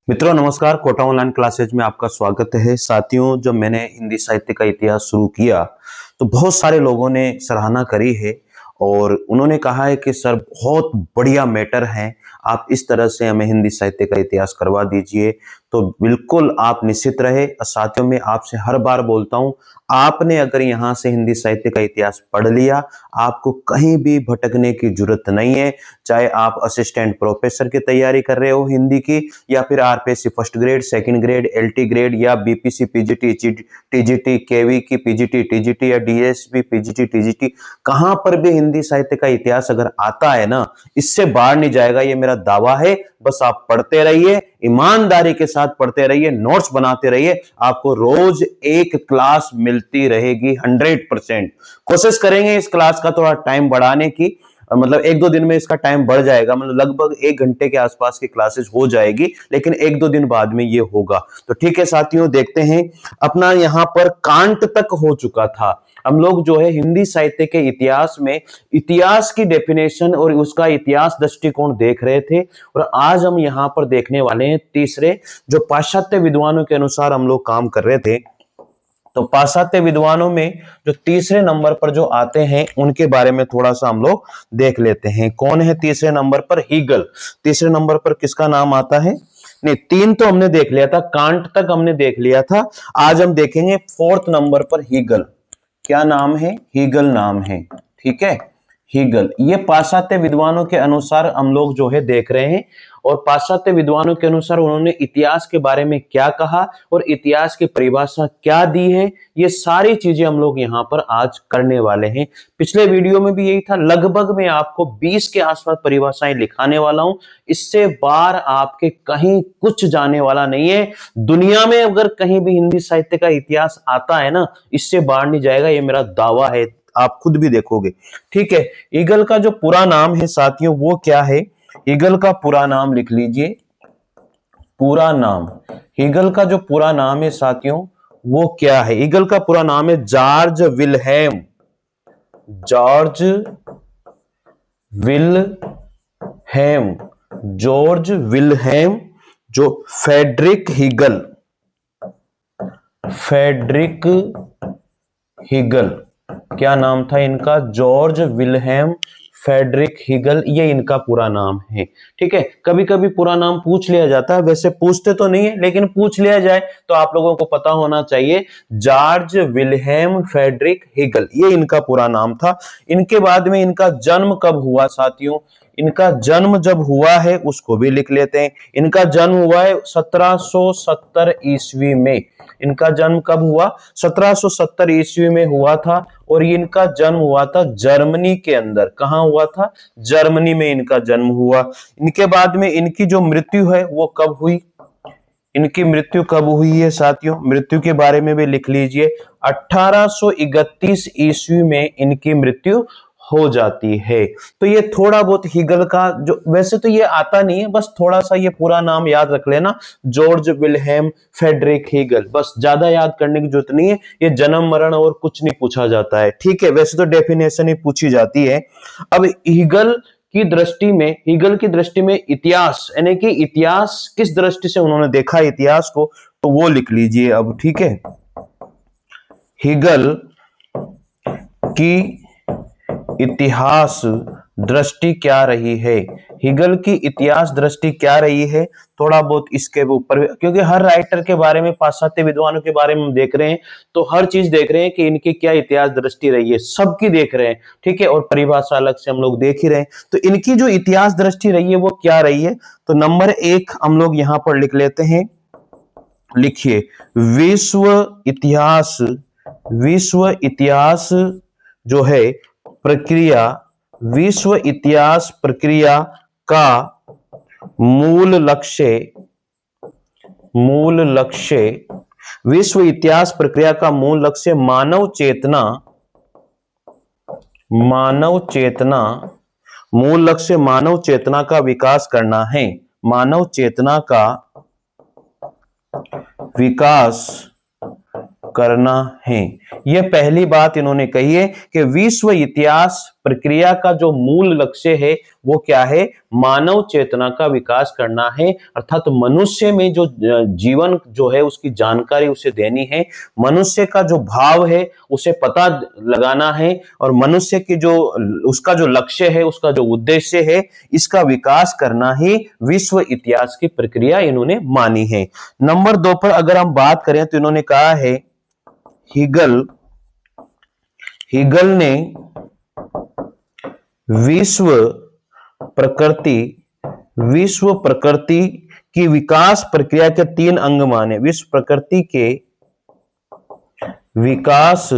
मित्रों नमस्कार। Kota online classes में आपका स्वागत है। साथियों, जब मैंने हिंदी साहित्य का इतिहास शुरू किया तो बहुत सारे लोगों ने सराहना करी है और उन्होंने कहा है कि सर बहुत बढ़िया मैटर है, आप इस तरह से हमें हिंदी साहित्य का इतिहास करवा दीजिए। तो बिल्कुल आप निश्चित रहे। साथियों, मैं आपसे हर बार बोलता हूं, आपने अगर यहां से हिंदी साहित्य का इतिहास पढ़ लिया, आपको कहीं भी भटकने की जरूरत नहीं है। चाहे आप असिस्टेंट प्रोफेसर की तैयारी कर रहे हो हिंदी की, या फिर RPSC first grade, second grade, LT grade, या बीपीसी पीजीटी, टीजीटी, केवी की पीजीटी, टीजीटी, या डीएसपी पीजीटी, टीजीटी, कहां पर भी हिंदी साहित्य का इतिहास अगर आता है ना, इससे बाहर नहीं जाएगा, ये मेरा दावा है। बस आप पढ़ते रहिए, ईमानदारी के साथ पढ़ते रहिए, नोट्स बनाते रहिए, आपको रोज एक क्लास मिलती रहेगी। 100% कोशिश करेंगे इस क्लास का थोड़ा टाइम बढ़ाने की, मतलब एक दो दिन में इसका टाइम बढ़ जाएगा, मतलब लगभग 1 घंटे के आसपास की क्लासेस हो जाएगी, लेकिन एक दो दिन बाद में ये होगा। तो ठीक है साथियों, देखते हैं। अपना यहां पर कांट तक हो चुका था। हम लोग जो है हिंदी साहित्य के इतिहास में इतिहास की डेफिनेशन और उसका इतिहास दृष्टिकोण देख रहे थे, और आज हम यहां पर देखने वाले हैं तीसरे, जो पाश्चात्य विद्वानों के अनुसार हम लोग काम कर रहे थे। तो पाश्चात्य विद्वानों में जो तीसरे नंबर पर जो आते हैं उनके बारे में थोड़ा सा हम लोग देख लेते हैं। कौन है तीसरे नंबर पर? हीगल। तीसरे नंबर पर किसका नाम आता है? नहीं, तीन तो हमने देख लिया था, कांट तक हमने देख लिया था। आज हम देखेंगे फोर्थ नंबर पर हीगल। क्या नाम है? हीगल नाम है। ठीक है, हीगल। ये पाश्चात्य विद्वानों के अनुसार हम लोग जो है देख रहे हैं, और पाश्चात्य विद्वानों के अनुसार उन्होंने इतिहास के बारे में क्या कहा और इतिहास की परिभाषा क्या दी है, ये सारी चीजें हम लोग यहां पर आज करने वाले हैं। पिछले वीडियो में भी यही था, लगभग मैं आपको 20 के आसपास परिभाषाएं लिखाने वाला हूं। इससे बाहर आपके कहीं कुछ जाने वाला नहीं है। दुनिया में अगर कहीं भी हिंदी साहित्य का इतिहास आता है ना, इससे बाहर नहीं जाएगा, ये मेरा दावा है, आप खुद भी देखोगे। ठीक है, ईगल का जो पूरा नाम है साथियों वो क्या है? ईगल का पूरा नाम लिख लीजिए। पूरा नाम, ईगल का जो पूरा नाम है साथियों वो क्या है? ईगल का पूरा नाम है George Wilhelm, George Wilhelm, George Wilhelm, जो फेडरिक हीगल, फेडरिक हीगल, क्या नाम था इनका? जॉर्ज विल्हेम फेडरिक हीगल, ये इनका पूरा नाम है। ठीक है, कभी कभी पूरा नाम पूछ लिया जाता है, वैसे पूछते तो नहीं है लेकिन पूछ लिया जाए तो आप लोगों को पता होना चाहिए। जॉर्ज विल्हेम फेडरिक हीगल, ये इनका पूरा नाम था। इनके बाद में इनका जन्म कब हुआ साथियों? इनका जन्म जब हुआ है उसको भी लिख लेते हैं। इनका जन्म हुआ है 1770 ईस्वी में। इनका जन्म कब हुआ? 1770 ईस्वी में हुआ था, और इनका जन्म हुआ था जर्मनी के अंदर। कहां हुआ था? जर्मनी में इनका जन्म हुआ। इनके बाद में इनकी जो मृत्यु है वो कब हुई? इनकी मृत्यु कब हुई है साथियों? मृत्यु के बारे में भी लिख लीजिए। 1831 ईस्वी में इनकी मृत्यु हो जाती है। तो ये थोड़ा बहुत हीगल का, जो वैसे तो ये आता नहीं है, बस थोड़ा सा ये पूरा नाम याद रख लेना, जॉर्ज विल्हेम फेडरिक हीगल, बस ज्यादा याद करने की जरूरत नहीं है। ये जन्म मरण और कुछ नहीं पूछा जाता है। ठीक है, वैसे तो डेफिनेशन ही पूछी जाती है। अब हीगल की दृष्टि में, हीगल की दृष्टि में इतिहास, यानी कि इतिहास किस दृष्टि से उन्होंने देखा इतिहास को, तो वो लिख लीजिए अब। ठीक है, हीगल की इतिहास दृष्टि क्या रही है? हीगल की इतिहास दृष्टि क्या रही है? थोड़ा बहुत इसके ऊपर, क्योंकि हर राइटर के बारे में, पाश्चात्य विद्वानों के बारे में हम देख रहे हैं, तो हर चीज देख रहे हैं कि इनकी क्या इतिहास दृष्टि रही है, सबकी देख रहे हैं। ठीक है, और परिभाषा अलग से हम लोग देख ही रहे हैं। तो इनकी जो इतिहास दृष्टि रही है वो क्या रही है? तो नंबर 1 हम लोग यहां पर लिख लेते हैं। लिखिए, विश्व इतिहास, विश्व इतिहास जो है प्रक्रिया, विश्व इतिहास प्रक्रिया का मूल लक्ष्य, मूल लक्ष्य, विश्व इतिहास प्रक्रिया का मूल लक्ष्य मानव चेतना, मानव चेतना, मूल लक्ष्य मानव चेतना का विकास करना है। मानव चेतना का विकास करना है। यह पहली बात इन्होंने कही है कि विश्व इतिहास प्रक्रिया का जो मूल लक्ष्य है वो क्या है, मानव चेतना का विकास करना है, अर्थात मनुष्य में जो जीवन जो है उसकी जानकारी उसे देनी है, मनुष्य का जो भाव है उसे पता लगाना है, और मनुष्य की जो उसका जो लक्ष्य है, उसका जो उद्देश्य है, इसका विकास करना ही विश्व इतिहास की प्रक्रिया इन्होंने मानी है। नंबर 2 पर अगर हम बात करें तो इन्होंने कहा है हीगल ने विश्व प्रकृति की विकास प्रक्रिया के 3 अंग माने। विश्व प्रकृति के विकास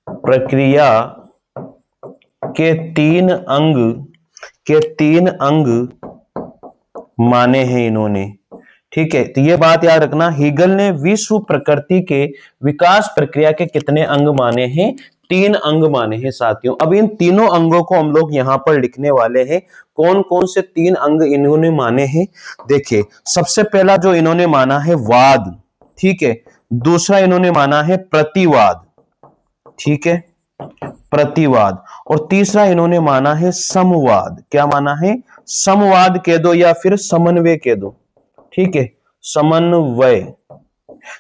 प्रक्रिया के 3 अंग माने हैं इन्होंने। ठीक है, तो ये बात याद रखना, हीगल ने विश्व प्रकृति के विकास प्रक्रिया के कितने अंग माने हैं, 3 अंग माने हैं साथियों। अब इन तीनों अंगों को हम लोग यहां पर लिखने वाले हैं। कौन कौन से 3 अंग इन्होंने माने हैं, देखिए सबसे पहला जो इन्होंने माना है वाद, ठीक है, दूसरा इन्होंने माना है प्रतिवाद, ठीक है, प्रतिवाद, और तीसरा इन्होंने माना है समवाद। क्या माना है, समवाद कह दो या फिर समन्वय कह दो, ठीक है, समन्वय।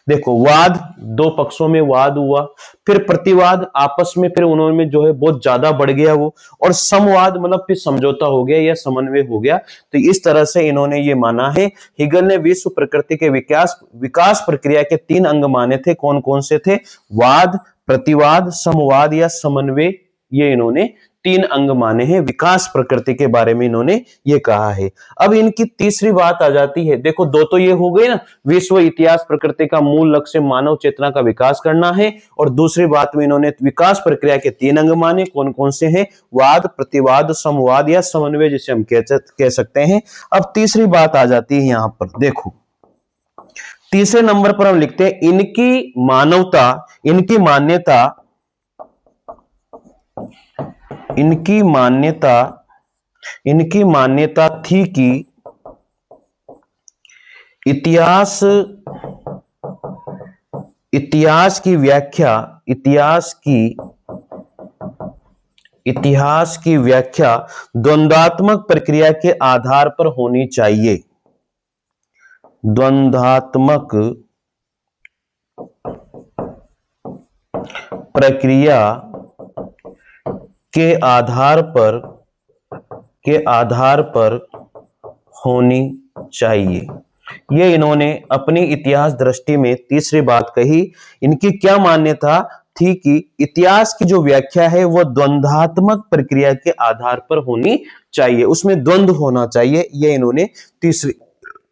देखो वाद, 2 पक्षों में वाद हुआ, फिर प्रतिवाद, आपस में फिर उन्होंने जो है बहुत ज्यादा बढ़ गया वो, और समवाद मतलब फिर समझौता हो गया या समन्वय हो गया। तो इस तरह से इन्होंने ये माना है। हीगल ने विश्व प्रकृति के विकास प्रक्रिया के 3 अंग माने थे। कौन कौन से थे, वाद, प्रतिवाद, समवाद या समन्वय, ये इन्होंने 3 अंग माने हैं। विकास प्रकृति के बारे में इन्होंने ये कहा है। अब इनकी तीसरी बात आ जाती है, देखो 2 तो ये हो गई ना, विश्व इतिहास प्रकृति का मूल लक्ष्य मानव चेतना का विकास करना है, और दूसरी बात में इन्होंने विकास प्रक्रिया के 3 अंग माने। कौन कौन से हैं, वाद, प्रतिवाद, समवाद या समन्वय, जिसे हम कह सकते हैं। अब तीसरी बात आ जाती है यहां पर, देखो तीसरे नंबर पर हम लिखते हैं इनकी मान्यता थी कि इतिहास की व्याख्या द्वंद्वात्मक प्रक्रिया के आधार पर होनी चाहिए। द्वंद्वात्मक प्रक्रिया के आधार पर होनी चाहिए। ये इन्होंने अपनी इतिहास दृष्टि में तीसरी बात कही। इनकी क्या मान्यता थी कि इतिहास की जो व्याख्या है वो द्वंद्वात्मक प्रक्रिया के आधार पर होनी चाहिए, उसमें द्वंद्व होना चाहिए। ये इन्होंने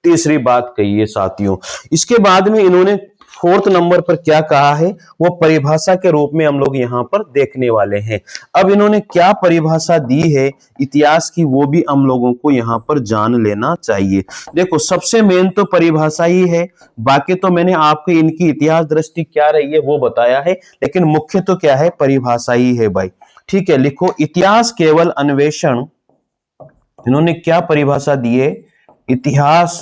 तीसरी बात कही है साथियों। इसके बाद में इन्होंने 4th नंबर पर क्या कहा है, वो परिभाषा के रूप में हम लोग यहां पर देखने वाले हैं। अब इन्होंने क्या परिभाषा दी है इतिहास की, वो भी हम लोगों को यहां पर जान लेना चाहिए। देखो सबसे मेन तो परिभाषा ही है, बाकी तो मैंने आपको इनकी इतिहास दृष्टि क्या रही है वो बताया है, लेकिन मुख्य तो क्या है, परिभाषा ही है भाई। ठीक है, लिखो इतिहास केवल अन्वेषण, इन्होंने क्या परिभाषा दी है, इतिहास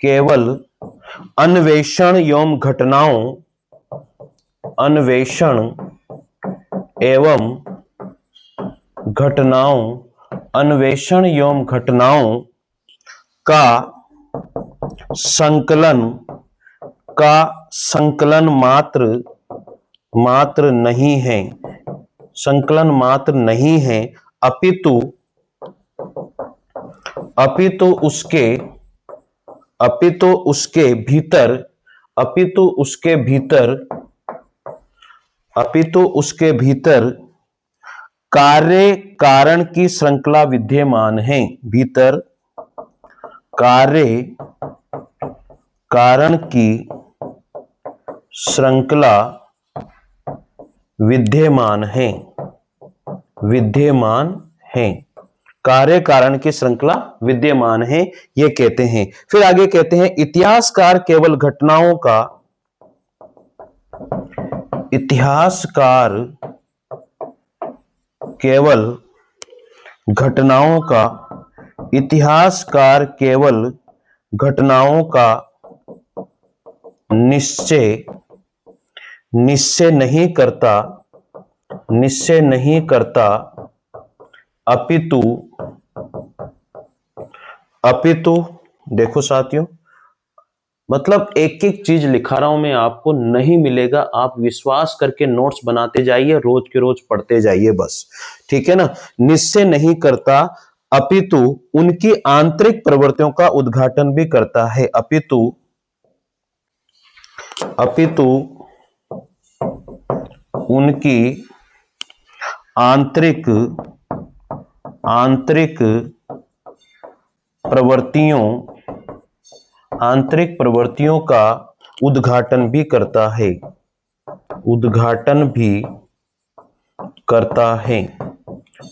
केवल अन्वेषण एवं घटनाओं का संकलन मात्र नहीं है, अपितु उसके भीतर कार्य कारण की श्रृंखला विद्यमान है। भीतर कार्य कारण की श्रृंखला विद्यमान है, कार्य कारण की श्रृंखला विद्यमान है, ये कहते हैं। फिर आगे कहते हैं इतिहासकार केवल घटनाओं का निश्चय निश्चय नहीं करता अपितु अपितु देखो साथियों, मतलब एक एक चीज लिखा रहा हूं मैं आपको, नहीं मिलेगा, आप विश्वास करके नोट्स बनाते जाइए, रोज के रोज पढ़ते जाइए बस, ठीक है ना। निश्चय नहीं करता अपितु उनकी आंतरिक प्रवृत्तियों का उद्घाटन भी करता है। अपितु उनकी आंतरिक प्रवृत्तियों का उद्घाटन भी करता है।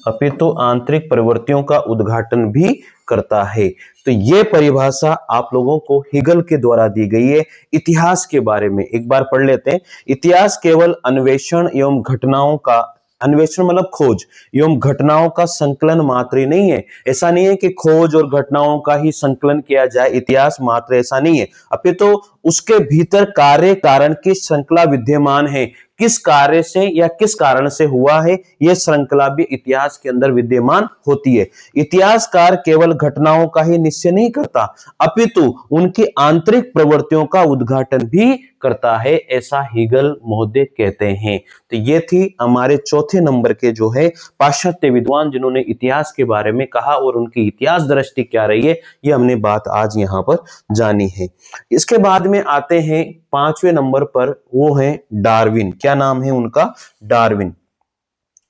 अपितु आंतरिक प्रवृत्तियों का उद्घाटन भी करता है। तो ये परिभाषा आप लोगों को हेगल के द्वारा दी गई है। इतिहास के बारे में एक बार पढ़ लेते हैं। इतिहास केवल अन्वेषण एवं घटनाओं का, अन्वेषण मतलब खोज एवं घटनाओं का संकलन मात्र ही नहीं है। ऐसा नहीं है कि खोज और घटनाओं का ही संकलन किया जाए, इतिहास मात्र ऐसा नहीं है, अपितु उसके भीतर कार्य कारण की श्रृंखला विद्यमान है। किस कार्य से या किस कारण से हुआ है, यह श्रृंखला भी इतिहास के अंदर विद्यमान होती है। इतिहासकार केवल घटनाओं का ही निश्चय नहीं करता, अपितु उनकी आंतरिक प्रवृत्तियों का उद्घाटन भी करता है, ऐसा हेगल महोदय कहते हैं। तो ये थी हमारे चौथे नंबर के जो है पाश्चात्य विद्वान जिन्होंने इतिहास के बारे में कहा और उनकी इतिहास दृष्टि क्या रही है, ये हमने बात आज यहां पर जानी है। इसके बाद में आते हैं पांचवें नंबर पर, वो है डार्विन। क्या नाम है उनका? डार्विन।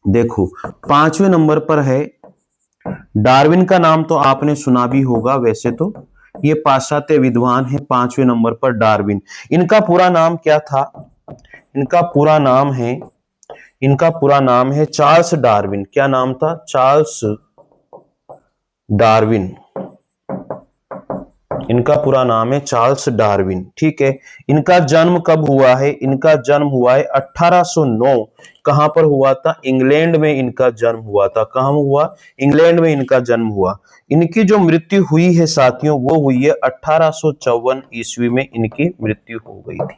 देखो पांचवें नंबर पर है डार्विन। का नाम तो आपने सुना भी होगा, वैसे तो ये पाश्चात्य विद्वान है। पांचवें नंबर पर डार्विन। इनका पूरा नाम क्या था? इनका पूरा नाम है चार्ल्स डार्विन। क्या नाम था? Charles Darwin. इनका पूरा नाम है चार्ल्स डार्विन, ठीक है। इनका जन्म कब हुआ है? इनका जन्म हुआ है 1809। कहां पर हुआ था? इंग्लैंड में इनका जन्म हुआ था। कहां हुआ? इंग्लैंड में इनका जन्म हुआ। इनकी जो मृत्यु हुई है साथियों, वो हुई है 1854 ईस्वी में इनकी मृत्यु हो गई थी।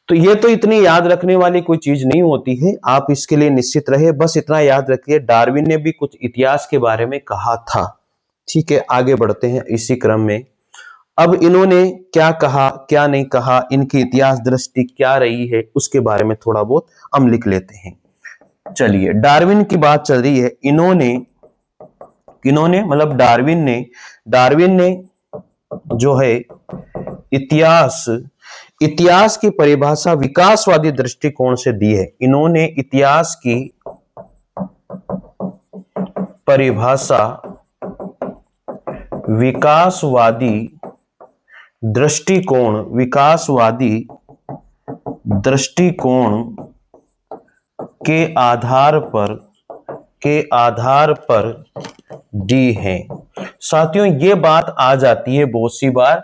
तो ये तो इतनी याद रखने वाली कोई चीज नहीं होती है, आप इसके लिए निश्चित रहे, बस इतना याद रखिए डार्विन ने भी कुछ इतिहास के बारे में कहा था, ठीक है। आगे बढ़ते हैं इसी क्रम में। अब इन्होंने क्या कहा, क्या नहीं कहा, इनकी इतिहास दृष्टि क्या रही है, उसके बारे में थोड़ा बहुत हम लिख लेते हैं। चलिए, डार्विन की बात चल रही है। इन्होंने मतलब डार्विन ने जो है इतिहास की परिभाषा विकासवादी दृष्टिकोण से दी है। इन्होंने इतिहास की परिभाषा विकासवादी दृष्टिकोण के आधार पर दी है। साथियों, ये बात आ जाती है बहुत सी बार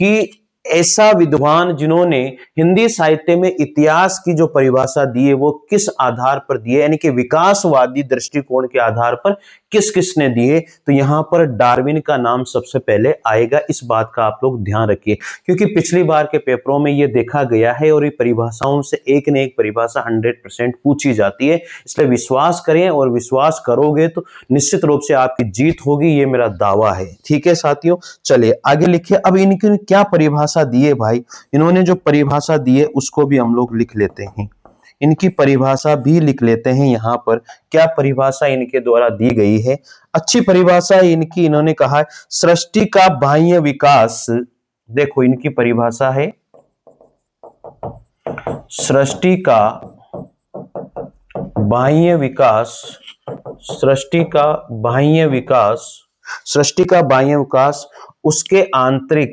कि ऐसा विद्वान जिन्होंने हिंदी साहित्य में इतिहास की जो परिभाषा दी है वो किस आधार पर दी है, यानी कि विकासवादी दृष्टिकोण के आधार पर किस किसने दी है, तो यहां पर डार्विन का नाम सबसे पहले आएगा। इस बात का आप लोग ध्यान रखिए, क्योंकि पिछली बार के पेपरों में ये देखा गया है और ये परिभाषाओं से एक न एक परिभाषा 100% पूछी जाती है। इसलिए विश्वास करें, और विश्वास करोगे तो निश्चित रूप से आपकी जीत होगी, ये मेरा दावा है, ठीक है साथियों। चलिए आगे लिखिए। अब इनकी क्या परिभाषा दी है भाई, इन्होंने जो परिभाषा दी है उसको भी हम लोग लिख लेते हैं। इनकी परिभाषा भी लिख लेते हैं यहां पर, क्या परिभाषा इनके द्वारा दी गई है। अच्छी परिभाषा इनकी, इन्होंने कहा है सृष्टि का बाह्य विकास। देखो इनकी परिभाषा है सृष्टि का बाह्य विकास, सृष्टि का बाह्य विकास, उसके आंतरिक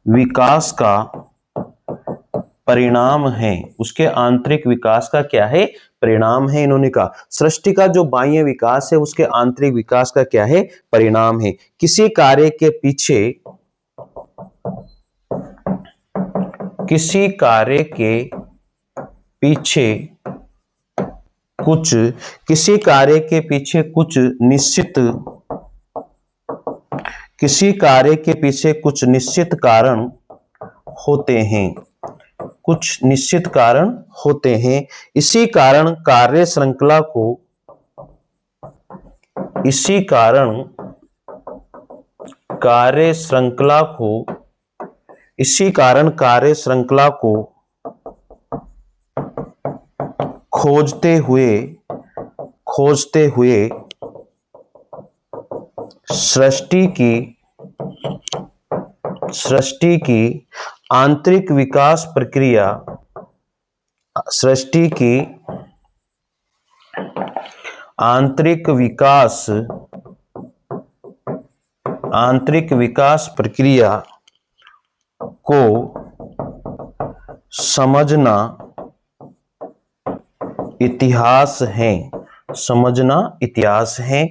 विकास का परिणाम है। उसके आंतरिक विकास का क्या है? परिणाम है। इन्होंने कहा सृष्टि का जो बाह्य विकास है उसके आंतरिक विकास का क्या है? परिणाम है। किसी कार्य के पीछे कुछ किसी कार्य के पीछे कुछ निश्चित किसी कार्य के पीछे कुछ निश्चित कारण होते हैं, कुछ निश्चित कारण होते हैं। इसी कारण कार्य श्रृंखला को इसी कारण कार्य श्रृंखला को इसी कारण कार्य श्रृंखला को खोजते हुए सृष्टि की आंतरिक विकास प्रक्रिया सृष्टि की आंतरिक विकास प्रक्रिया को समझना इतिहास है, समझना इतिहास है।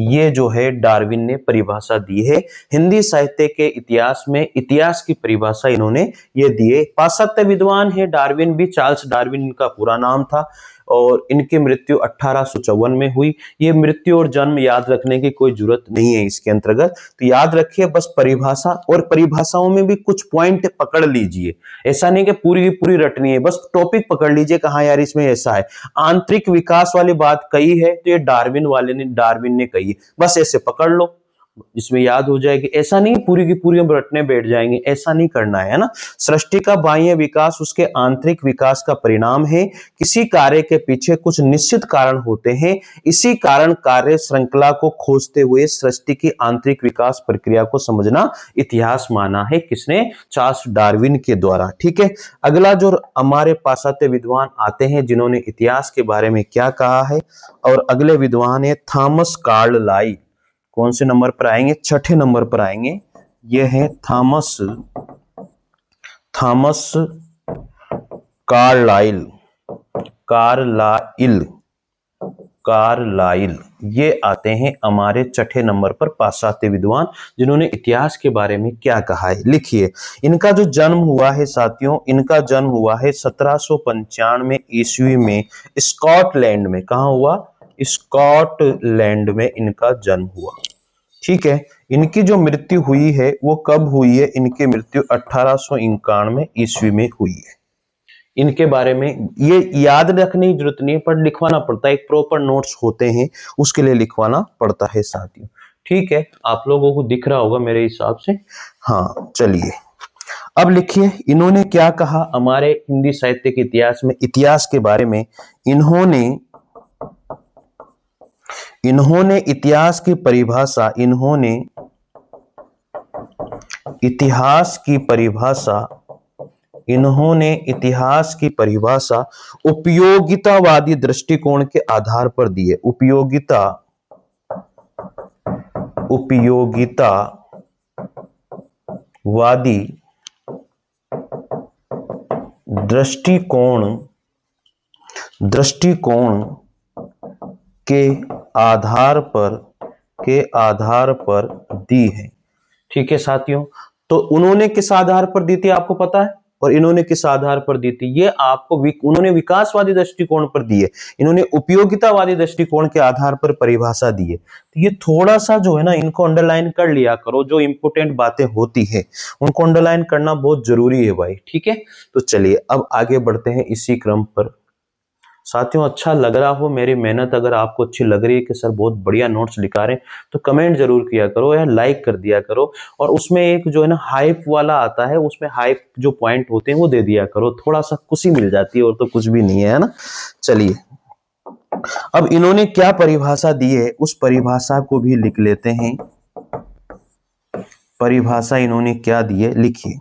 ये जो है डार्विन ने परिभाषा दी है। हिंदी साहित्य के इतिहास में इतिहास की परिभाषा इन्होंने ये दी है। पाश्चात्य विद्वान है डार्विन भी, चार्ल्स डार्विन इनका पूरा नाम था और इनकी मृत्यु 1854 में हुई। ये मृत्यु और जन्म याद रखने की कोई जरूरत नहीं है इसके अंतर्गत, तो याद रखिए बस परिभाषा, और परिभाषाओं में भी कुछ पॉइंट पकड़ लीजिए। ऐसा नहीं कि पूरी की पूरी रटनी है, बस टॉपिक पकड़ लीजिए कहा यार इसमें ऐसा है। आंतरिक विकास वाली बात कही है तो ये डार्विन ने कही है, बस ऐसे पकड़ लो, इसमें याद हो जाएगी। ऐसा नहीं पूरी की पूरी हम रटने बैठ जाएंगे, ऐसा नहीं करना है ना। सृष्टि का बाह्य विकास उसके आंतरिक विकास का परिणाम है। किसी कार्य के पीछे कुछ निश्चित कारण होते हैं, इसी कारण कार्य श्रृंखला को खोजते हुए सृष्टि की आंतरिक विकास प्रक्रिया को समझना इतिहास माना है। किसने? चार्ल्स डार्विन के द्वारा। ठीक है, अगला जो हमारे पाश्चात्य विद्वान आते हैं जिन्होंने इतिहास के बारे में क्या कहा है, और अगले विद्वान है थॉमस कार्लाइल। कौन से नंबर पर आएंगे? छठे नंबर पर आएंगे। ये है थॉमस कार्लाइल। ये आते हैं हमारे छठे नंबर पर पाश्चात्य विद्वान जिन्होंने इतिहास के बारे में क्या कहा है। लिखिए, इनका जो जन्म हुआ है साथियों, इनका जन्म हुआ है 1795 ईस्वी में स्कॉटलैंड में। कहां हुआ? स्कॉटलैंड में इनका जन्म हुआ। ठीक है, इनकी जो मृत्यु हुई है वो कब हुई है? इनकी मृत्यु 1891 ईस्वी में हुई है। इनके बारे में ये याद रखने की जरूरत नहीं है, पर लिखवाना पड़ता है, एक प्रॉपर नोट्स होते हैं उसके लिए लिखवाना पड़ता है साथियों। ठीक है, आप लोगों को दिख रहा होगा मेरे हिसाब से। हाँ चलिए, अब लिखिए इन्होंने क्या कहा हमारे हिंदी साहित्य के इतिहास में। इतिहास के बारे में इन्होंने इतिहास की परिभाषा इन्होंने इतिहास की परिभाषा उपयोगितावादी दृष्टिकोण के आधार पर दी है। उपयोगितावादी दृष्टिकोण के आधार पर दी है। ठीक है साथियों, तो उन्होंने किस आधार पर दी थी आपको पता है, और इन्होंने किस आधार पर दी थी ये आपको उन्होंने विकासवादी दृष्टिकोण पर दी है, इन्होंने उपयोगितावादी दृष्टिकोण के आधार पर परिभाषा दी है। तो ये थोड़ा सा जो है ना, इनको अंडरलाइन कर लिया करो, जो इंपोर्टेंट बातें होती है उनको अंडरलाइन करना बहुत जरूरी है भाई। ठीक है, तो चलिए अब आगे बढ़ते हैं इसी क्रम पर। साथियों, अच्छा लग रहा हो मेरी मेहनत, अगर आपको अच्छी लग रही है कि सर बहुत बढ़िया नोट्स लिखा रहे हैं, तो कमेंट जरूर किया करो या लाइक कर दिया करो, और उसमें एक जो है ना हाइप वाला आता है, उसमें हाइप जो पॉइंट होते हैं वो दे दिया करो, थोड़ा सा खुशी मिल जाती है, और तो कुछ भी नहीं है ना। चलिए, अब इन्होंने क्या परिभाषा दी है उस परिभाषा को भी लिख लेते हैं। परिभाषा इन्होंने क्या दी है, लिखिए।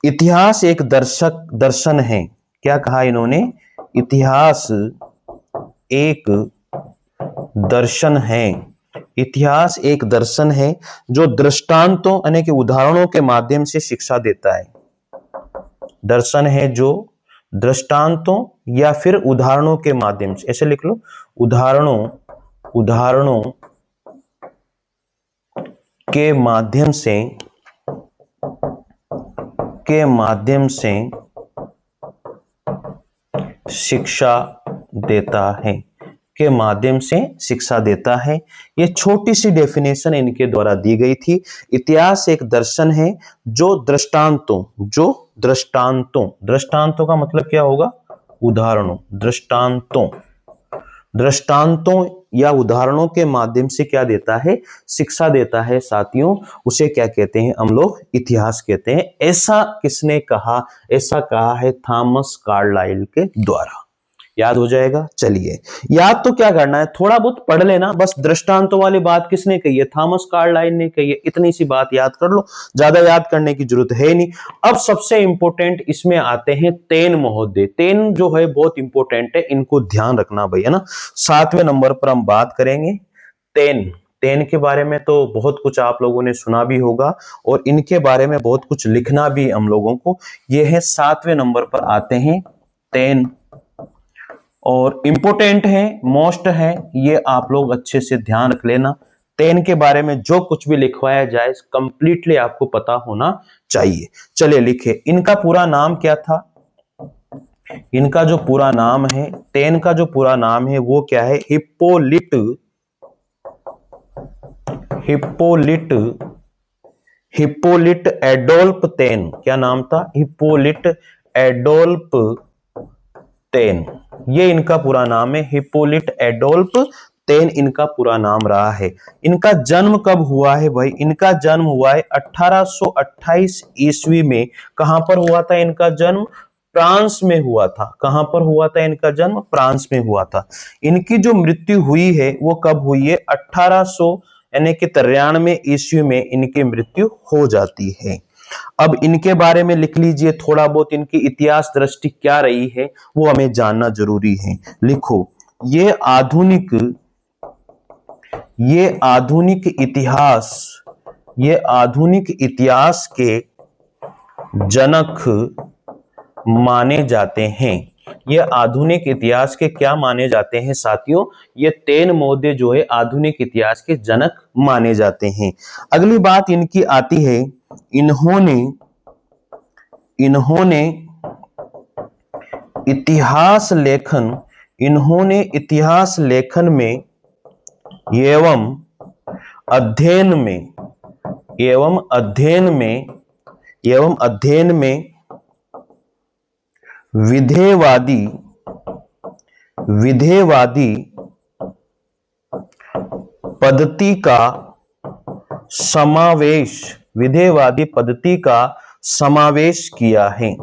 इतिहास एक दर्शन है। क्या कहा इन्होंने? इतिहास एक दर्शन है। इतिहास एक दर्शन है जो दृष्टांतों यानी कि उदाहरणों के माध्यम से शिक्षा देता है। दर्शन है जो दृष्टांतों या फिर उदाहरणों के माध्यम से, ऐसे लिख लो, उदाहरणों के माध्यम से शिक्षा देता है। के माध्यम से शिक्षा देता है। ये छोटी सी डेफिनेशन इनके द्वारा दी गई थी। इतिहास एक दर्शन है जो दृष्टांतों का मतलब क्या होगा? उदाहरणों, दृष्टांतों या उदाहरणों के माध्यम से क्या देता है? शिक्षा देता है साथियों। उसे क्या कहते हैं हम लोग? इतिहास कहते हैं। ऐसा किसने कहा? ऐसा कहा है थॉमस कार्लाइल के द्वारा। याद हो जाएगा। चलिए, याद तो क्या करना है, थोड़ा बहुत पढ़ लेना बस। दृष्टांतों वाली बात किसने कही है? थॉमस कार्लाइल ने कही है। इतनी सी बात याद कर लो, ज्यादा याद करने की जरूरत है नहीं। अब सबसे इंपॉर्टेंट इसमें आते हैं तेन महोदय। तेन जो है बहुत इंपॉर्टेंट है, इनको ध्यान रखना भाई, है ना। 7वें नंबर पर हम बात करेंगे तेन के बारे में। तो बहुत कुछ आप लोगों ने सुना भी होगा और इनके बारे में बहुत कुछ लिखना भी हम लोगों को। ये है 7वें नंबर पर आते हैं तेन, और इंपोर्टेंट है, मोस्ट है, ये आप लोग अच्छे से ध्यान रख लेना। तेन के बारे में जो कुछ भी लिखवाया जाए कंप्लीटली आपको पता होना चाहिए। चलिए लिखे, इनका पूरा नाम क्या था? इनका जो पूरा नाम है, तेन का जो पूरा नाम है वो क्या है? हिप्पोलिट एडोल्फ तेन। क्या नाम था? हिप्पोलिट एडोल्फ तेन, ये इनका पूरा नाम है। हिप्पोलिट एडोल्फ तेन इनका पूरा नाम रहा है। इनका जन्म कब हुआ है भाई? इनका जन्म हुआ है 1828 ईस्वी में। कहां पर हुआ था इनका जन्म? फ्रांस में हुआ था। कहां पर हुआ था इनका जन्म? फ्रांस में हुआ था। इनकी जो मृत्यु हुई है वो कब हुई है? 1800 यानी कि 93 ईस्वी में इनकी मृत्यु हो जाती है। अब इनके बारे में लिख लीजिए थोड़ा बहुत, इनकी इतिहास दृष्टि क्या रही है वो हमें जानना जरूरी है। लिखो, ये आधुनिक इतिहास के जनक माने जाते हैं। ये आधुनिक इतिहास के क्या माने जाते हैं साथियों? ये तेन महोदय जो है आधुनिक इतिहास के जनक माने जाते हैं। अगली बात इनकी आती है, इन्होंने इतिहास लेखन में एवं अध्ययन में विधेयवादी पद्धति का समावेश किया है।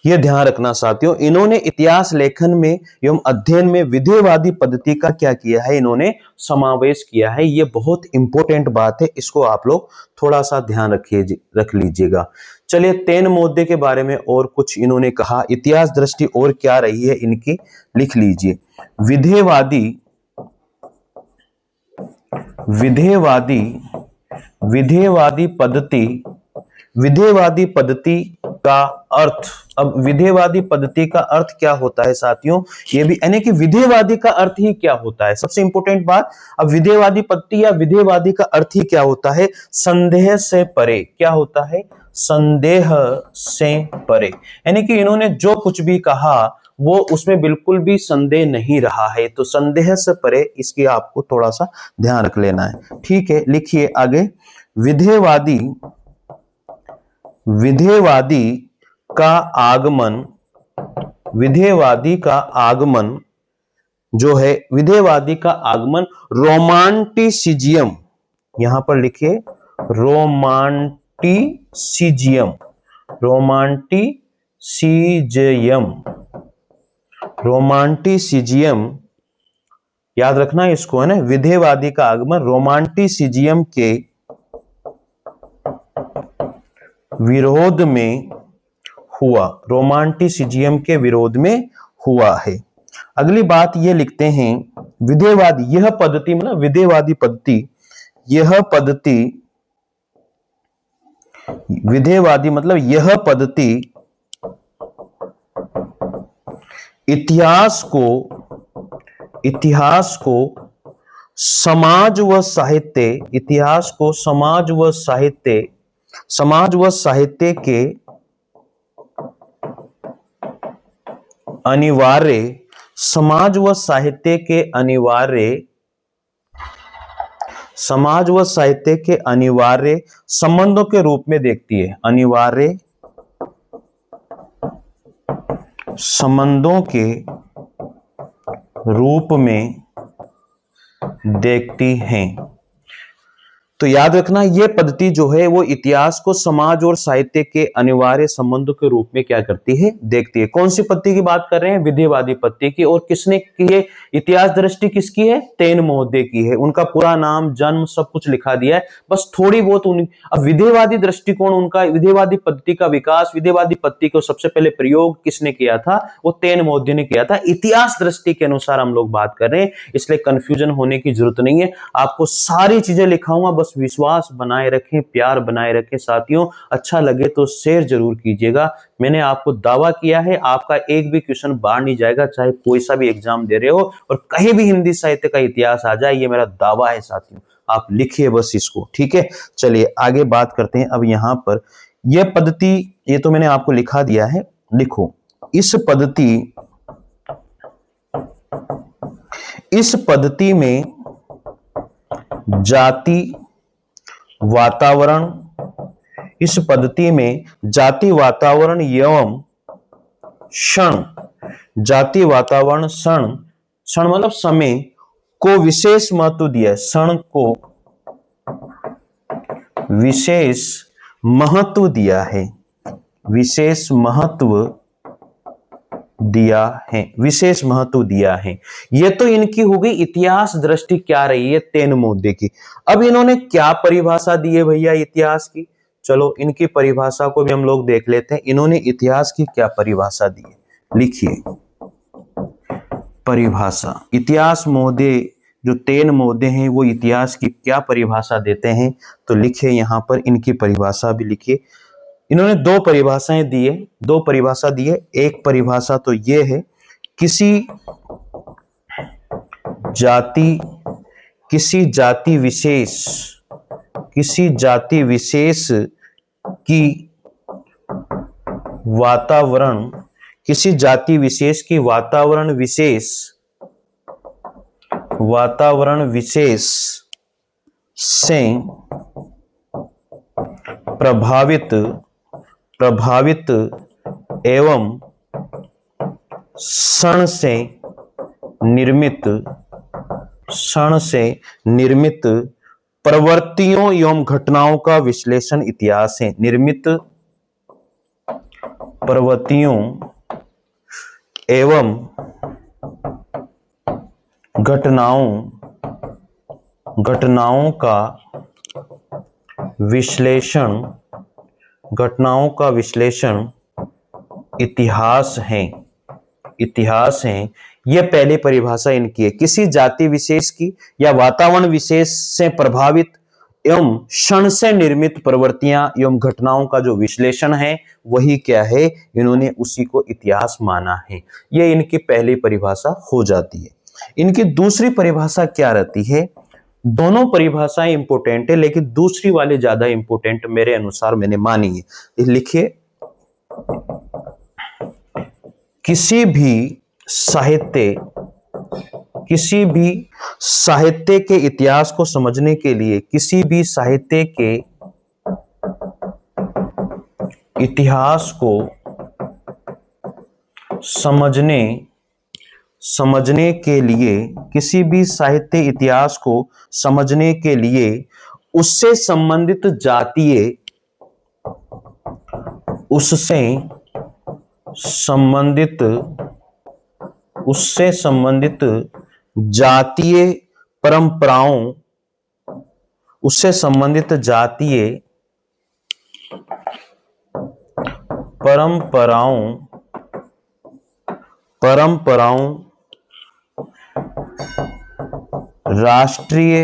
यह ध्यान रखना साथियों, इन्होंने इतिहास लेखन में एवं अध्ययन में विधेयवादी पद्धति का क्या किया है? इन्होंने समावेश किया है। यह बहुत इंपॉर्टेंट बात है, इसको आप लोग थोड़ा सा ध्यान रख लीजिएगा। चलिए, तेन महोदय के बारे में और कुछ इन्होंने कहा, इतिहास दृष्टि और क्या रही है इनकी, लिख लीजिए। विधेयवादी पद्धति का अर्थ। अब विधेयवादी पद्धति का अर्थ क्या होता है साथियों? ये भी, यानी कि विधेयवादी का अर्थ ही क्या होता है, सबसे इंपॉर्टेंट बात। अब विधेयवादी पद्धति या विधेयवादी का अर्थ ही क्या होता है? संदेह से परे। क्या होता है? संदेह से परे, यानी कि इन्होंने जो कुछ भी कहा वो उसमें बिल्कुल भी संदेह नहीं रहा है। तो संदेह से परे, इसकी आपको थोड़ा सा ध्यान रख लेना है। ठीक है, लिखिए आगे। विधेयवादी का आगमन जो है, विधेयवादी का आगमन रोमांटिसिज्म, यहां पर लिखिए रोमांटिसिज्म, याद रखना इसको, है ना। विधेयवादी का आगमन रोमांटिसिज्म के विरोध में हुआ है। अगली बात ये लिखते हैं, विधेयवादी, यह पद्धति मतलब विधेयवादी पद्धति, विधेयवादी मतलब यह पद्धति इतिहास को समाज व साहित्य के अनिवार्य समाज व साहित्य के अनिवार्य संबंधों के रूप में देखती है, अनिवार्य संबंधों के रूप में देखती हैं। तो याद रखना, यह पद्धति जो है वो इतिहास को समाज और साहित्य के अनिवार्य संबंधों के रूप में क्या करती है, देखती है। कौन सी पद्धति की बात कर रहे हैं? विधेयवादी पद्धति की। और किसने की है? इतिहास दृष्टि किसकी है? तेन महोदय की है। उनका पूरा नाम, जन्म, सब कुछ लिखा दिया है, बस थोड़ी बहुत अब विधेयवादी दृष्टिकोण, उनका विधेयवादी पद्धति का विकास, विधेयवादी पद्धति को सबसे पहले प्रयोग किसने किया था? वो तेन महोदय ने किया था। इतिहास दृष्टि के अनुसार हम लोग बात कर रहे हैं, इसलिए कंफ्यूजन होने की जरूरत नहीं है। आपको सारी चीजें लिखाऊंगा, बस विश्वास बनाए रखें, प्यार बनाए रखें साथियों। अच्छा लगे तो शेयर जरूर कीजिएगा। मैंने आपको दावा किया है, आपका एक भी क्वेश्चन बाहर नहीं जाएगा, चाहे कोई सा भी एग्जाम दे रहे हो, और कहीं भी हिंदी साहित्य का इतिहास आ जाए, ये मेरा दावा है साथियों। आप लिखिए बस इसको, ठीक है। चलिए आगे बात करते हैं। अब यहां पर यह पद्धति, ये तो मैंने आपको लिखा दिया है, लिखो। इस पद्धति में जाति वातावरण, इस पद्धति में जाति वातावरण एवं क्षण, जाति वातावरण क्षण मतलब समय को विशेष महत्व दिया है, क्षण को विशेष महत्व दिया है, विशेष महत्व दिया है, विशेष महत्व दिया है। ये तो इनकी हो गई इतिहास दृष्टि क्या रही है, तेन महोदय की। अब इन्होंने क्या परिभाषा दी है भैया इतिहास की? चलो इनकी परिभाषा को भी हम लोग देख लेते हैं। इन्होंने इतिहास की क्या परिभाषा दी है, लिखिए परिभाषा। इतिहास महोदय जो तेन महोदय हैं, वो इतिहास की क्या परिभाषा देते हैं, तो लिखिए यहां पर इनकी परिभाषा भी लिखिए। इन्होंने दो परिभाषाएं दी है, दो परिभाषा दी है। एक परिभाषा तो ये है, किसी जाति विशेष की वातावरण, किसी जाति विशेष की वातावरण विशेष से प्रभावित एवं क्षण से निर्मित प्रवृत्तियों एवं घटनाओं का विश्लेषण इतिहास है। निर्मित प्रवृत्तियों एवं घटनाओं का विश्लेषण इतिहास है। यह पहली परिभाषा इनकी है। किसी जाति विशेष की या वातावरण विशेष से प्रभावित एवं क्षण से निर्मित प्रवृत्तियां एवं घटनाओं का जो विश्लेषण है, वही क्या है, इन्होंने उसी को इतिहास माना है। यह इनकी पहली परिभाषा हो जाती है। इनकी दूसरी परिभाषा क्या रहती है? दोनों परिभाषाएं इंपोर्टेंट है, लेकिन दूसरी वाली ज्यादा इंपोर्टेंट मेरे अनुसार मैंने मानी है। लिखिए, किसी भी साहित्य के इतिहास को समझने के लिए, किसी भी साहित्य के इतिहास को समझने के लिए, किसी भी साहित्य इतिहास को समझने के लिए उससे संबंधित जातीय परंपराओं राष्ट्रीय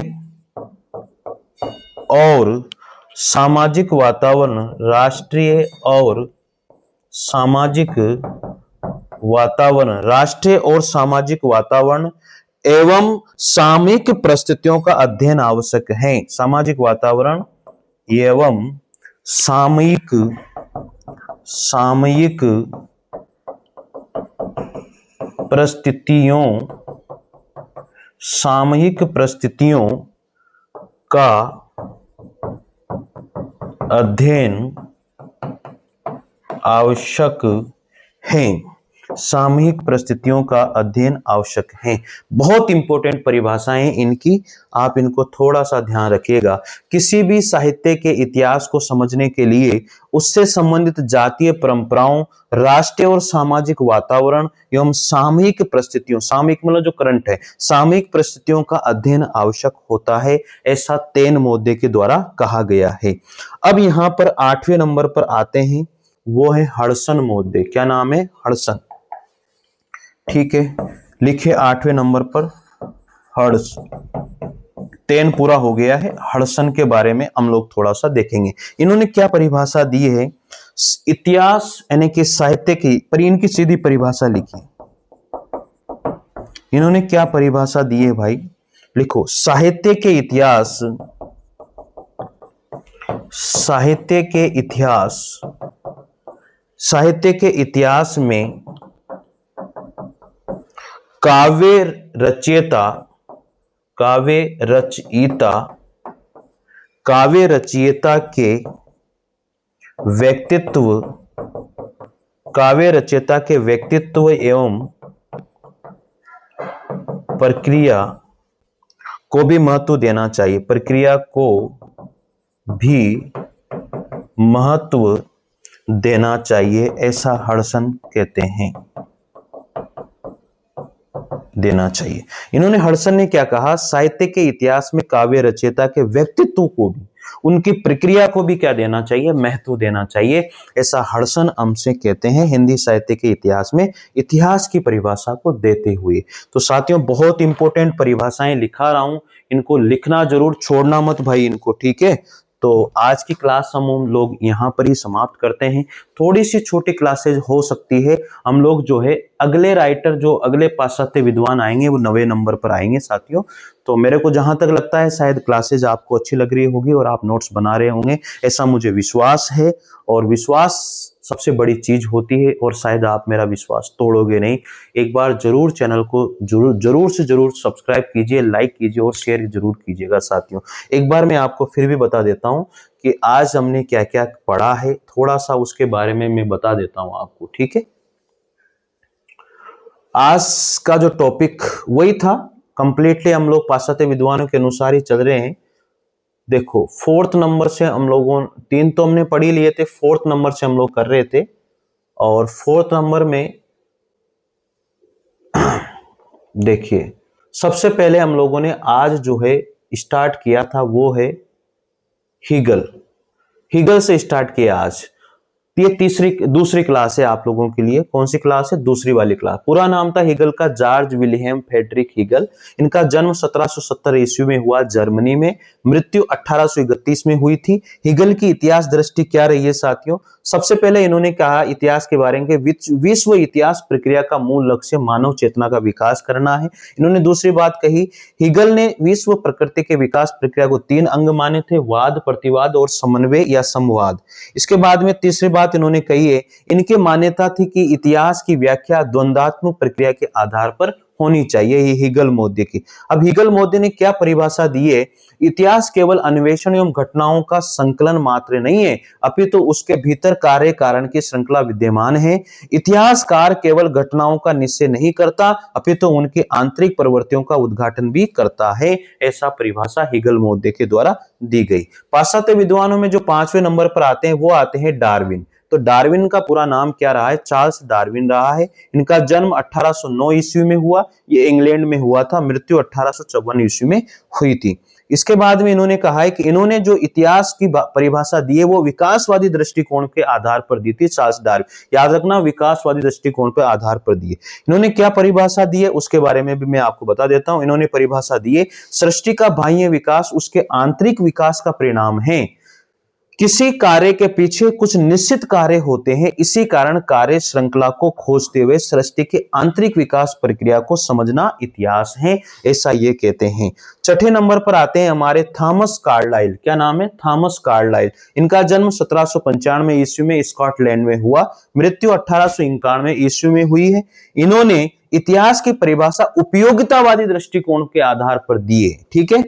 और सामाजिक वातावरण एवं सामयिक परिस्थितियों का अध्ययन आवश्यक है। सामाजिक वातावरण एवं सामयिक परिस्थितियों, सामयिक परिस्थितियों का अध्ययन आवश्यक है। सामयिक परिस्थितियों का अध्ययन आवश्यक है। बहुत इंपॉर्टेंट परिभाषाएं इनकी, आप इनको थोड़ा सा ध्यान रखिएगा। किसी भी साहित्य के इतिहास को समझने के लिए उससे संबंधित जातीय परंपराओं, राष्ट्रीय और सामाजिक वातावरण एवं सामयिक परिस्थितियों, सामयिक मतलब जो करंट है, सामयिक परिस्थितियों का अध्ययन आवश्यक होता है, ऐसा तेन मोदे के द्वारा कहा गया है। अब यहां पर 8वें नंबर पर आते हैं, वो है हडसन मोदे। क्या नाम है? हडसन। ठीक है, लिखिए 8वें नंबर पर हड्स। 10 पूरा हो गया है। हडसन के बारे में हम लोग थोड़ा सा देखेंगे। इन्होंने क्या परिभाषा दी है इतिहास यानी कि साहित्य की, पर इनकी सीधी परिभाषा लिखी। इन्होंने क्या परिभाषा दी है भाई? लिखो, साहित्य के इतिहास, साहित्य के इतिहास, साहित्य के इतिहास में काव्य रचयिता, काव्य रचयिता, काव्य रचयिता के व्यक्तित्व, काव्य रचयिता के व्यक्तित्व एवं प्रक्रिया को भी महत्व देना चाहिए, प्रक्रिया को भी महत्व देना चाहिए, ऐसा हडसन कहते हैं, देना चाहिए। इन्होंने, हडसन ने क्या कहा? साहित्य के इतिहास में काव्य रचयिता के व्यक्तित्व को भी, उनकी प्रक्रिया को भी क्या देना चाहिए? महत्व देना चाहिए, ऐसा हडसन हमसे कहते हैं हिंदी साहित्य के इतिहास में, इतिहास की परिभाषा को देते हुए। तो साथियों, बहुत इंपॉर्टेंट परिभाषाएं लिखा रहा हूं, इनको लिखना जरूर, छोड़ना मत भाई इनको, ठीक है। तो आज की क्लास हम लोग यहाँ पर ही समाप्त करते हैं। थोड़ी सी छोटी क्लासेज हो सकती है, हम लोग जो है अगले राइटर, जो अगले पाश्चात्य विद्वान आएंगे वो 9वें नंबर पर आएंगे साथियों। तो मेरे को जहां तक लगता है शायद क्लासेज आपको अच्छी लग रही होगी और आप नोट्स बना रहे होंगे, ऐसा मुझे विश्वास है। और विश्वास सबसे बड़ी चीज होती है, और शायद आप मेरा विश्वास तोड़ोगे नहीं। एक बार जरूर चैनल को जरूर से जरूर सब्सक्राइब कीजिए, लाइक कीजिए और शेयर जरूर कीजिएगा साथियों। एक बार मैं आपको फिर भी बता देता हूं कि आज हमने क्या क्या पढ़ा है, थोड़ा सा उसके बारे में मैं बता देता हूं आपको, ठीक है। आज का जो टॉपिक वही था, कंप्लीटली हम लोग पाश्चात्य विद्वानों के अनुसार ही चल रहे हैं। देखो, 4th नंबर से हम लोगों, 3 तो हमने पढ़ ही लिए थे, 4th नंबर से हम लोग कर रहे थे। और 4th नंबर में देखिए, सबसे पहले हम लोगों ने आज जो है स्टार्ट किया था वो है हीगल। हीगल से स्टार्ट किया आज। ये दूसरी क्लास है आप लोगों के लिए। कौन सी क्लास है? दूसरी वाली क्लास। पूरा नाम था हीगल का जॉर्ज विलियम फ्रेडरिक हीगल। इनका जन्म 1770 ईस्वी में हुआ जर्मनी में, मृत्यु 1831 में हुई थी। हीगल की इतिहास दृष्टि क्या रही है साथियों? सबसे पहले इन्होंने कहा इतिहास के बारे में, विश्व इतिहास प्रक्रिया का मूल लक्ष्य मानव चेतना का विकास करना है। इन्होंने दूसरी बात कही, हीगल ने विश्व प्रकृति के विकास प्रक्रिया को 3 अंग माने थे, वाद, प्रतिवाद और समन्वय या संवाद। इसके बाद में तीसरी बात इन्होंने कही है, इनकी मान्यता थी कि इतिहास की व्याख्या द्वंद्वात्मक प्रक्रिया के आधार पर होनी चाहिए। ये हीगल मोदे की। अब हीगल मोदे ने क्या परिभाषा दी है? इतिहास केवल अन्वेषण एवं घटनाओं का संकलन मात्र नहीं है, अपितु उसके भीतर कार्य कारण की श्रृंखला विद्यमान है। इतिहासकार केवल घटनाओं का निश्चय नहीं करता, अपितु उनकी आंतरिक प्रवृत्तियों का उद्घाटन भी करता है, ऐसा परिभाषा हीगल मोदे के द्वारा दी गई। पाश्चात्य विद्वानों में जो 5वें नंबर पर आते हैं वो आते हैं डार्विन। तो डार्विन का पूरा नाम क्या रहा है? चार्ल्स डार्विन रहा है। इनका जन्म 1809 ईस्वी में हुआ, ये इंग्लैंड में हुआ था, मृत्यु 1854 ईस्वी में हुई थी। इसके बाद में इन्होंने कहा है कि इन्होंने जो इतिहास की परिभाषा दी है वो विकासवादी दृष्टिकोण के आधार पर दी थी। चार्ल्स डार्विन, याद रखना, विकासवादी दृष्टिकोण पर आधार पर दी है। इन्होंने क्या परिभाषा दी है उसके बारे में भी मैं आपको बता देता हूं। इन्होंने परिभाषा दी है, सृष्टि का बाह्य विकास उसके आंतरिक विकास का परिणाम है। किसी कार्य के पीछे कुछ निश्चित कार्य होते हैं, इसी कारण कार्य श्रृंखला को खोजते हुए सृष्टि के आंतरिक विकास प्रक्रिया को समझना इतिहास है, ऐसा ये कहते हैं। छठे नंबर पर आते हैं हमारे थॉमस कार्लाइल। क्या नाम है? Thomas Carlyle. इनका जन्म 1795 ईस्वी में स्कॉटलैंड में हुआ, मृत्यु 1891 ईस्वी में हुई है। इन्होंने इतिहास की परिभाषा उपयोगितावादी दृष्टिकोण के आधार पर दी है। ठीक है,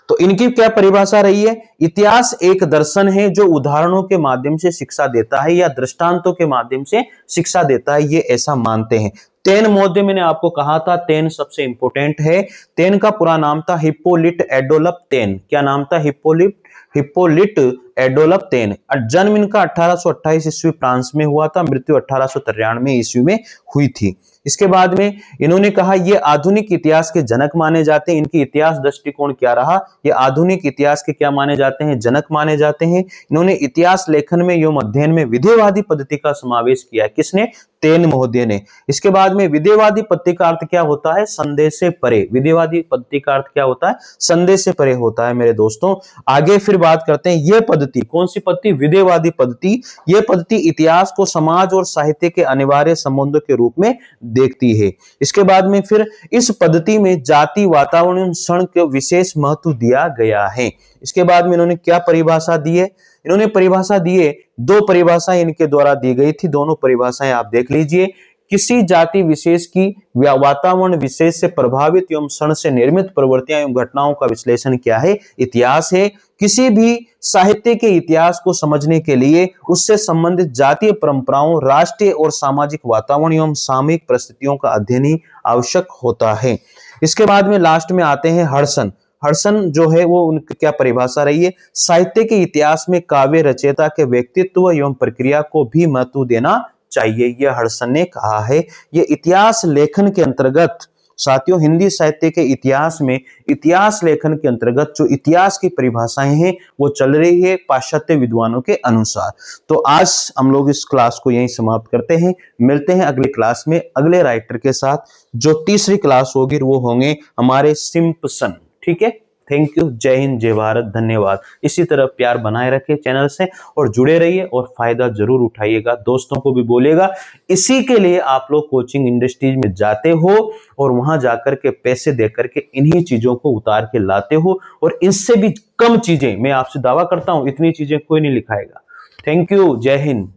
तो इनकी क्या परिभाषा रही है? इतिहास एक दर्शन है जो उदाहरणों के माध्यम से शिक्षा देता है या दृष्टांतों के माध्यम से शिक्षा देता है, ये ऐसा मानते हैं। तेन मौद्य, मैंने आपको कहा था तेन सबसे इंपोर्टेंट है। तेन का पूरा नाम था हिप्पोलिट एडोल्फ तेन। क्या नाम था? हिप्पोलिट एडोल्फ तेन। जन्म इनका 1828 ईस्वी फ्रांस में हुआ था, मृत्यु 1893 ईस्वी में हुई थी। इसके बाद में इन्होंने कहा ये आधुनिक इतिहास के जनक माने जाते हैं। इनकी इतिहास दृष्टिकोण क्या रहा? ये आधुनिक इतिहास के क्या माने जाते हैं? जनक माने जाते हैं। इन्होंने इतिहास लेखन में एवं अध्ययन में विधेयवादी पद्धति का समावेश किया। किसने? तेन महोदय ने। इसके बाद में विधेयवादी पद्धति का अर्थ क्या होता है? संदेह से परे। विधेयवादी पद्धति का अर्थ क्या होता है? संदेह से परे होता है मेरे दोस्तों। आगे फिर बात करते हैं, यह पद्धति कौन सी पद्धति? विधेयवादी पद्धति। यह पद्धति इतिहास को समाज और साहित्य के अनिवार्य संबंधों के रूप में देखती है। इसके बाद में फिर इस पद्धति में जाति, वातावरण, क्षण को विशेष महत्व दिया गया है। इसके बाद में इन्होंने क्या परिभाषा दी है? इन्होंने परिभाषा दी है, दो परिभाषाएं इनके द्वारा दी गई थी, दोनों परिभाषाएं आप देख लीजिए। किसी जाति विशेष की वातावरण विशेष से प्रभावित एवं क्षण से निर्मित प्रवृत्तियां एवं घटनाओं का विश्लेषण क्या है? इतिहास है। किसी भी साहित्य के इतिहास को समझने के लिए उससे संबंधित जातीय परंपराओं, राष्ट्रीय और सामाजिक वातावरण एवं सामयिक परिस्थितियों का अध्ययन ही आवश्यक होता है। इसके बाद में लास्ट में आते हैं हडसन। हडसन जो है वो उनकी क्या परिभाषा रही है? साहित्य के इतिहास में काव्य रचयिता के व्यक्तित्व एवं प्रक्रिया को भी महत्व देना चाहिए, यह हडसन ने कहा है। यह इतिहास लेखन के अंतर्गत साथियों, हिंदी साहित्य के इतिहास में इतिहास लेखन के अंतर्गत जो इतिहास की परिभाषाएं हैं वो चल रही है पाश्चात्य विद्वानों के अनुसार। तो आज हम लोग इस क्लास को यहीं समाप्त करते हैं। मिलते हैं अगली क्लास में अगले राइटर के साथ। जो तीसरी क्लास होगी वो होंगे हमारे सिम्पसन। ठीक है, थैंक यू। जय हिंद, जय भारत, धन्यवाद। इसी तरह प्यार बनाए रखें चैनल से और जुड़े रहिए और फायदा जरूर उठाइएगा, दोस्तों को भी बोलिएगा। इसी के लिए आप लोग कोचिंग इंडस्ट्रीज में जाते हो और वहां जाकर के पैसे देकर के इन्हीं चीजों को उतार के लाते हो, और इससे भी कम चीजें, मैं आपसे दावा करता हूं इतनी चीजें कोई नहीं लिखाएगा। थैंक यू, जय हिंद।